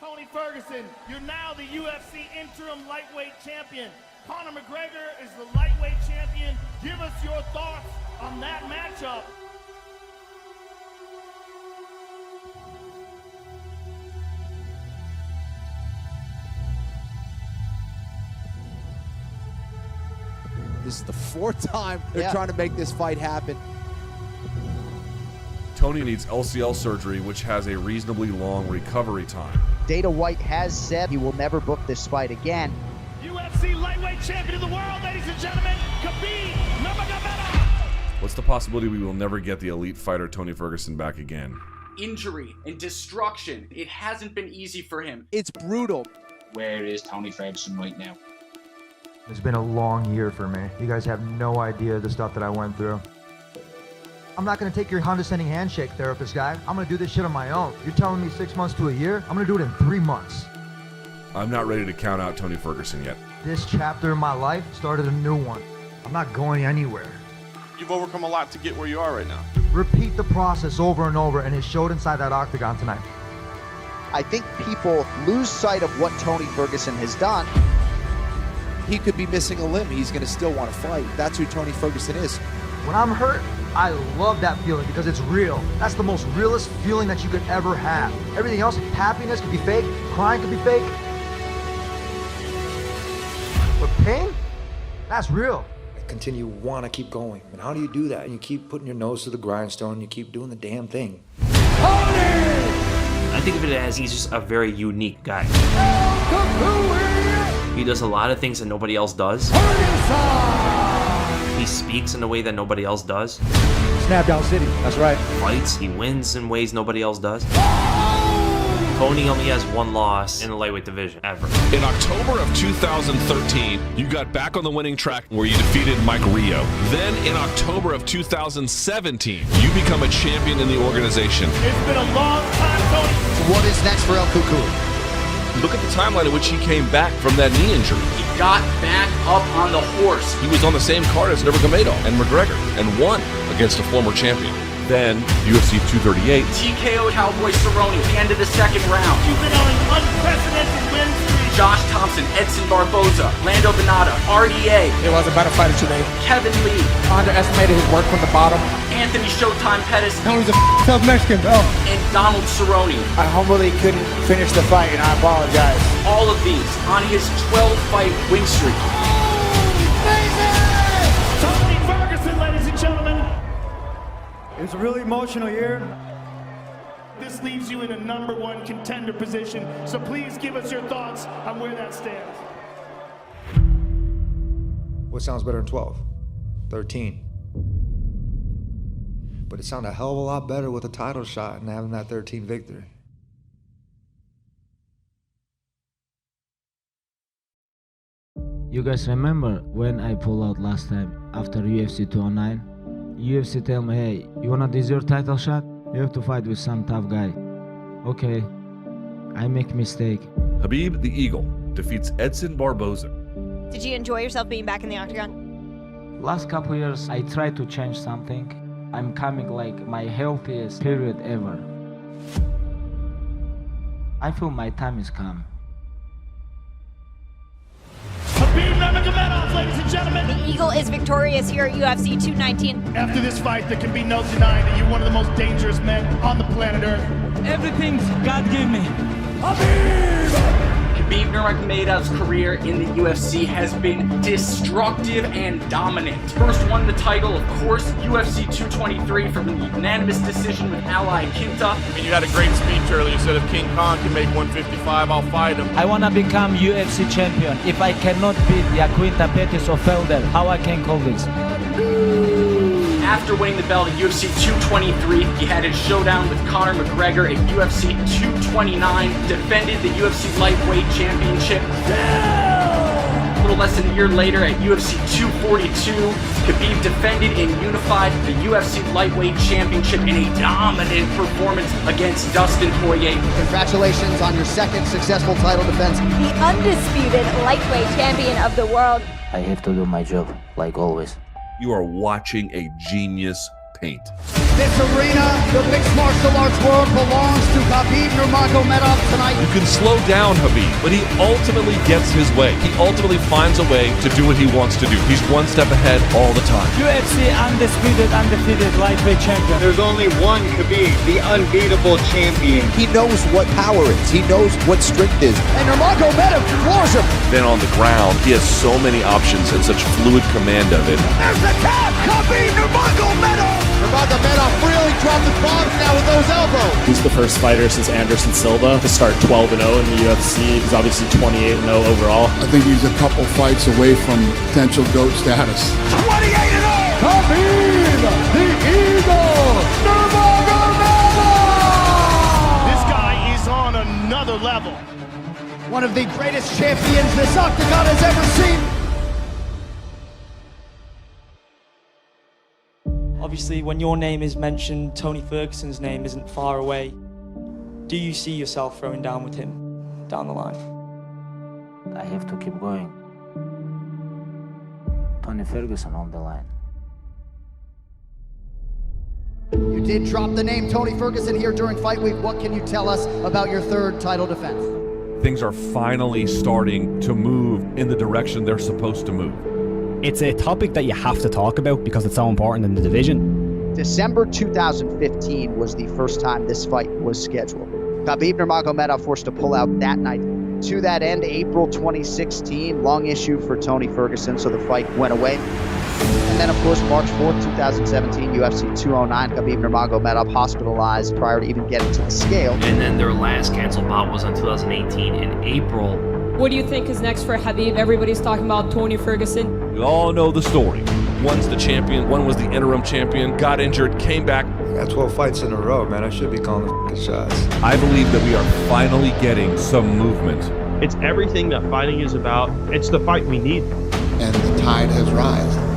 Tony Ferguson, you're now the UFC interim lightweight champion. Conor McGregor is the lightweight champion. Give us your thoughts on that matchup. This is the fourth time they're trying to make this fight happen. Tony needs LCL surgery, which has a reasonably long recovery time. Dana White has said he will never book this fight again. UFC lightweight champion of the world, ladies and gentlemen, Khabib Nurmagomedov. What's the possibility we will never get the elite fighter Tony Ferguson back again? Injury and destruction. It hasn't been easy for him. It's brutal. Where is Tony Ferguson right now? It's been a long year for me. You guys have no idea the stuff that I went through. I'm not gonna take your condescending handshake, therapist guy. I'm gonna do this shit on my own. You're telling me 6 months to a year? I'm gonna do it in 3 months. I'm not ready to count out Tony Ferguson yet. This chapter in my life started a new one. I'm not going anywhere. You've overcome a lot to get where you are right now. Repeat the process over and over, and it showed inside that octagon tonight. I think people lose sight of what Tony Ferguson has done. He could be missing a limb. He's going to still want to fight. That's who Tony Ferguson is. When I'm hurt, I love that feeling because it's real. That's the most realest feeling that you could ever have. Everything else, happiness could be fake, crying could be fake. But pain, that's real. Continue want to keep going. And how do you do that? And you keep putting your nose to the grindstone and you keep doing the damn thing. I think of it as he's just a very unique guy. He does a lot of things that nobody else does. He speaks in a way that nobody else does. Snapdown City, that's right. Fights, he wins in ways nobody else does. Tony only has one loss in the lightweight division, ever. In October of 2013, you got back on the winning track where you defeated Mike Rio. Then in October of 2017, you become a champion in the organization. It's been a long time, Tony. What is next for El Cucuy? Look at the timeline in which he came back from that knee injury. He got back up on the horse. He was on the same card as Nurmagomedov and McGregor and won against a former champion. Then UFC 238. TKO Cowboy Cerrone at the end of the second round. You've been on an unprecedented win streak. Josh Thompson, Edson Barboza, Lando Venata, RDA. It was a better fighter today. Kevin Lee. Underestimated his work from the bottom. Anthony Showtime Pettis. Tony's a tough Mexican, bro. And Donald Cerrone. I humbly couldn't finish the fight, and I apologize. All of these on his 12-fight win streak. Tony Ferguson, ladies and gentlemen. It was a really emotional year. This leaves you in a #1 contender position, so please give us your thoughts on where that stands. What sounds better than 12? 13. But it sounded a hell of a lot better with a title shot and having that 13 victory. You guys remember when I pulled out last time after UFC 209? UFC tell me, hey, you wanna deserve title shot? You have to fight with some tough guy. Okay, I make mistake. Khabib The Eagle defeats Edson Barboza. Did you enjoy yourself being back in the octagon? Last couple years, I tried to change something. I'm coming like my healthiest period ever. I feel my time is come. Khabib Nurmagomedov, ladies and gentlemen. The Eagle is victorious here at UFC 219. After this fight, there can be no denying that you're one of the most dangerous men on the planet Earth. Everything's God gave me. Khabib Nurmagomedov's career in the UFC has been destructive and dominant. First won the title, of course, UFC 223 from a unanimous decision with Iaquinta. I mean, you had a great speech earlier. You said if King Kong can make 155, I'll fight him. I wanna become UFC champion. If I cannot beat Iaquinta, Pettis or Felder, how I can call this? After winning the belt at UFC 223, he had his showdown with Conor McGregor at UFC 229, defended the UFC lightweight championship. A little less than a year later at UFC 242, Khabib defended and unified the UFC lightweight championship in a dominant performance against Dustin Poirier. Congratulations on your second successful title defense. The undisputed lightweight champion of the world. I have to do my job, like always. You are watching a genius paint. This arena, the mixed martial arts world, belongs to Khabib Nurmagomedov tonight. You can slow down Khabib, but he ultimately gets his way. He ultimately finds a way to do what he wants to do. He's one step ahead all the time. UFC undisputed, undefeated lightweight champion. There's only one Khabib, the unbeatable champion. He knows what power is. He knows what strength is. And Nurmagomedov floors him. Then on the ground, he has so many options and such fluid command of it. There's the tap! Khabib Nurmagomedov! Nurmagomedov really dropped the bombs now with those elbows. He's the first fighter since Anderson Silva to start 12-0 in the UFC. He's obviously 28-0 overall. I think he's a couple fights away from potential GOAT status. 28-0! Khabib The Eagle Nurmagomedov! This guy is on another level. One of the greatest champions this octagon has ever seen. Obviously, when your name is mentioned, Tony Ferguson's name isn't far away. Do you see yourself throwing down with him down the line? I have to keep going. Tony Ferguson on the line. You did drop the name Tony Ferguson here during fight week. What can you tell us about your third title defense? Things are finally starting to move in the direction they're supposed to move. It's a topic that you have to talk about because it's so important in the division. December 2015 was the first time this fight was scheduled. Khabib Nurmagomedov forced to pull out that night. To that end, April 2016, long issue for Tony Ferguson, so the fight went away. And then, of course, March 4th, 2017, UFC 209, Khabib Nurmagomedov hospitalized prior to even getting to the scale. And then their last canceled bout was in 2018 in April. What do you think is next for Khabib? Everybody's talking about Tony Ferguson. We all know the story. One's the champion, one was the interim champion, got injured, came back. I got 12 fights in a row, man. I should be calling the shots. I believe that we are finally getting some movement. It's everything that fighting is about. It's the fight we need. And the tide has risen.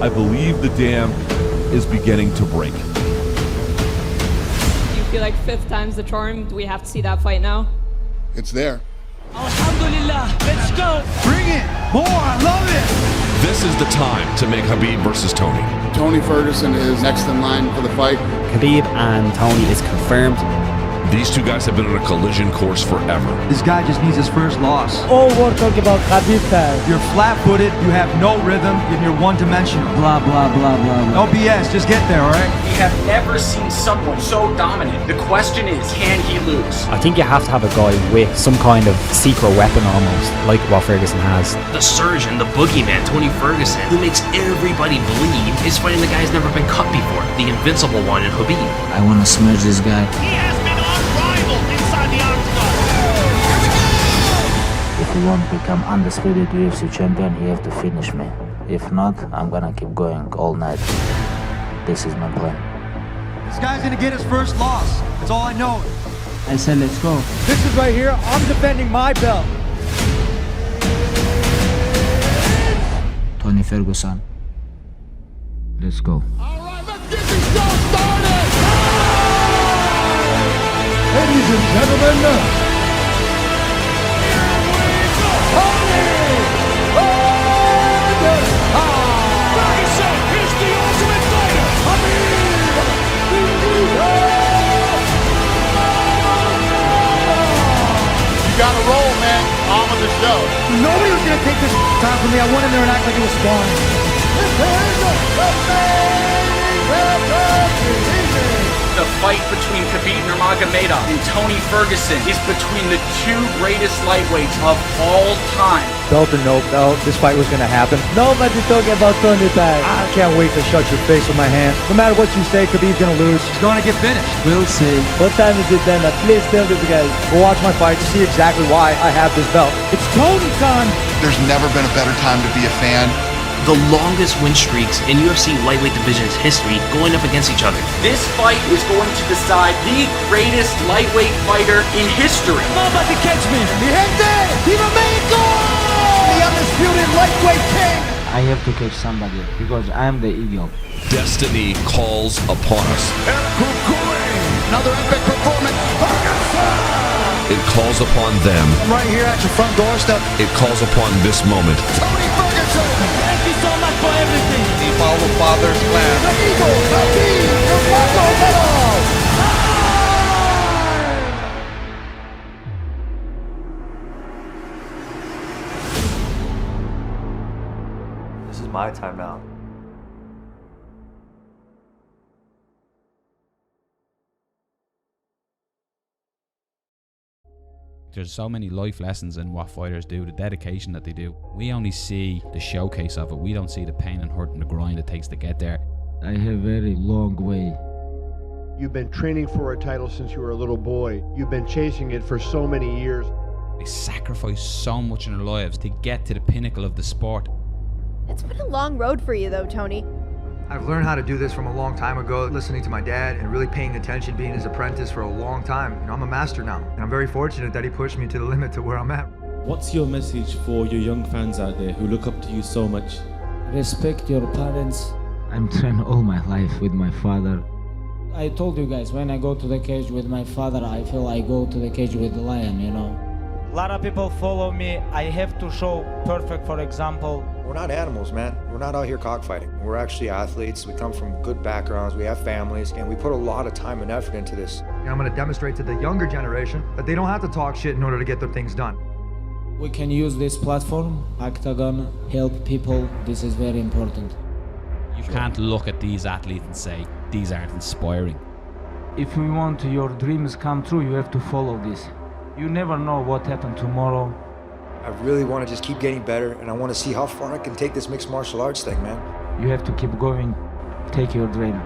I believe the dam is beginning to break. Do you feel like fifth time's the charm? Do we have to see that fight now? It's there. Alhamdulillah, let's go. Bring it. More, I love it. This is the time to make Khabib versus Tony. Tony Ferguson is next in line for the fight. Khabib and Tony is confirmed. These two guys have been on a collision course forever. This guy just needs his first loss. All we're talking about Khabib time. You're flat-footed, you have no rhythm, and you're one-dimensional. Blah, blah, blah, blah, blah. No BS, just get there, all right? We have never seen someone so dominant. The question is, can he lose? I think you have to have a guy with some kind of secret weapon almost, like what Ferguson has. The surgeon, the boogeyman, Tony Ferguson, who makes everybody believe is fighting the guy who's never been cut before, the invincible one in Khabib. I want to smash this guy. He has been unrivaled inside the octagon. Here we go! If you want to become undisputed UFC champion, you have to finish me. If not, I'm gonna keep going all night. This is my plan. This guy's gonna get his first loss. That's all I know. I said let's go. This is right here. I'm defending my belt. Tony Ferguson. Let's go. All right, let's get this show started. Ladies and gentlemen, Ferguson is the ultimate fighter. You gotta roll, man. On with the show. nobody was going to take this time from me. I went in there and act like it was sparring. The fight between Khabib Nurmagomedov and Tony Ferguson is between the two greatest lightweights of all time. Belt or no belt, this fight was going to happen. Nobody talking about Tony time. I can't wait to shut your face with my hand. No matter what you say, Khabib's going to lose. He's going to get finished. We'll see. What time is it then? Please tell me, guys. Go watch my fight to see exactly why I have this belt. It's Tony time. There's never been a better time to be a fan. The longest win streaks in UFC lightweight division's history going up against each other. This fight is going to decide the greatest lightweight fighter in history. Nobody catch me. Mi gente, Viva Mexico! The undisputed lightweight king. I have to catch somebody because I am the eagle. Destiny calls upon us. El Cucuy! Another epic performance. Ferguson! It calls upon them. I'm right here at your front doorstep. It calls upon this moment. Tony Ferguson! Thank you so much for everything. The Father's plan. The Eagle, Khabib Nurmagomedov! This is my time now. There's so many life lessons in what fighters do, the dedication that they do. We only see the showcase of it. We don't see the pain and hurt and the grind it takes to get there. I have very long way. You've been training for a title since you were a little boy. You've been chasing it for so many years. They sacrifice so much in their lives to get to the pinnacle of the sport. It's been a long road for you though, Tony. I've learned how to do this from a long time ago, listening to my dad and really paying attention, being his apprentice for a long time. You know, I'm a master now, and I'm very fortunate that he pushed me to the limit to where I'm at. What's your message for your young fans out there who look up to you so much? Respect your parents. I'm trained all my life with my father. I told you guys, when I go to the cage with my father, I feel I go to the cage with the lion, you know. A lot of people follow me. I have to show perfect, for example. We're not animals, man. We're not out here cockfighting. We're actually athletes. We come from good backgrounds. We have families, and we put a lot of time and effort into this. And I'm going to demonstrate to the younger generation that they don't have to talk shit in order to get their things done. We can use this platform, Octagon, help people. This is very important. You can't look at these athletes and say, these aren't inspiring. If we want your dreams come true, you have to follow this. You never know what happened tomorrow. I really want to just keep getting better, and I want to see how far I can take this mixed martial arts thing, man. You have to keep going. Take your dream.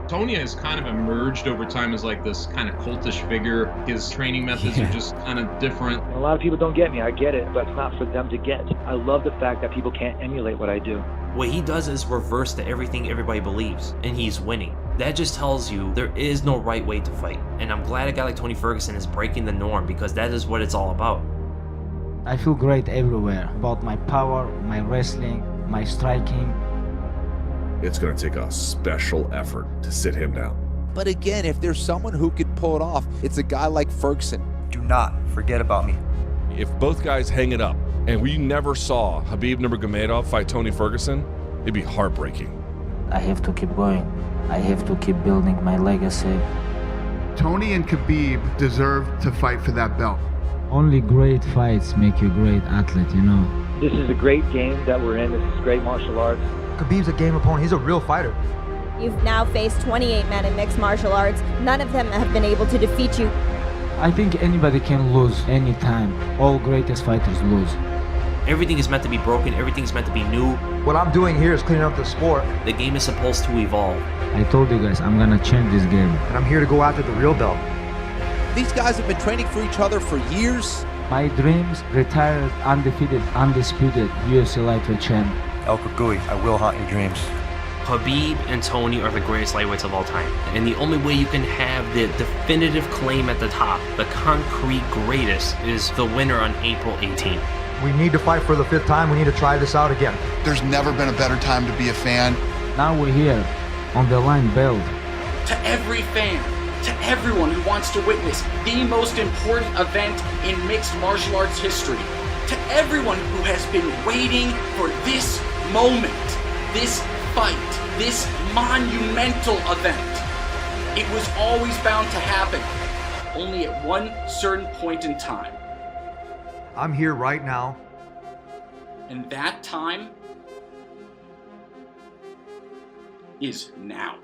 Tony has kind of emerged over time as like this kind of cultish figure. His training methods are just kind of different. A lot of people don't get me. I get it, but it's not for them to get. I love the fact that people can't emulate what I do. What he does is reverse to everything everybody believes, and he's winning. That just tells you there is no right way to fight. And I'm glad a guy like Tony Ferguson is breaking the norm, because that is what it's all about. I feel great everywhere about my power, my wrestling, my striking. It's going to take a special effort to sit him down. But again, if there's someone who could pull it off, it's a guy like Ferguson. Do not forget about me. If both guys hang it up, and we never saw Khabib Nurmagomedov fight Tony Ferguson, it'd be heartbreaking. I have to keep going. I have to keep building my legacy. Tony and Khabib deserve to fight for that belt. Only great fights make you a great athlete, you know. This is a great game that we're in. This is great martial arts. Khabib's a game opponent. He's a real fighter. You've now faced 28 men in mixed martial arts. None of them have been able to defeat you. I think anybody can lose anytime. All greatest fighters lose. Everything is meant to be broken, everything is meant to be new. What I'm doing here is cleaning up the sport. The game is supposed to evolve. I told you guys, I'm gonna change this game. And I'm here to go after the real belt. These guys have been training for each other for years. My dreams, retired, undefeated, undisputed UFC lightweight champ. El Cucuy, I will haunt your dreams. Khabib and Tony are the greatest lightweights of all time. And the only way you can have the definitive claim at the top, the concrete greatest, is the winner on April 18th. We need to fight for the 5th time. We need to try this out again. There's never been a better time to be a fan. Now we're here, on the line belt. To every fan, to everyone who wants to witness the most important event in mixed martial arts history, to everyone who has been waiting for this moment, this fight, this monumental event. It was always bound to happen, only at one certain point in time. I'm here right now. And that time is now.